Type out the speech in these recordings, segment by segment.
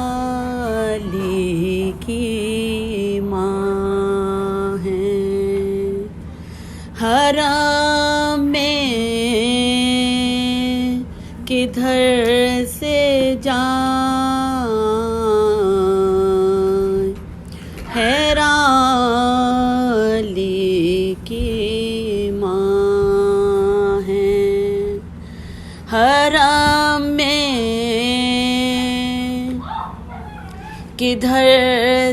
علی کی ماں ہے، حرم میں کدھر سے جائیں، علی کی ماں ہے، حرم میں کدھر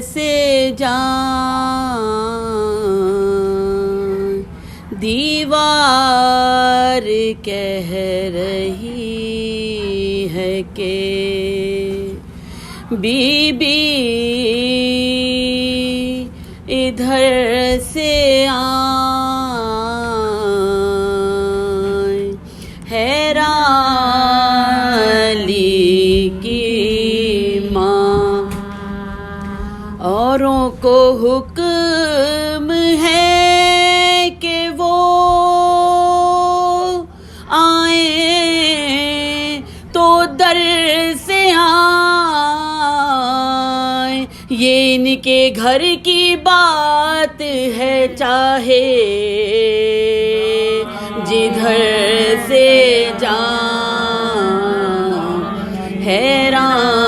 سے جائیں، دیوار کہہ رہی ہے کہ بی بی ادھر سے آئیں، علی کی ماں، اوروں کو حکم ہے کہ وہ آئیں تو در سے آئیں، یہ ان کے گھر کی بات ہے، چاہے جدھر سے جائیں، حیران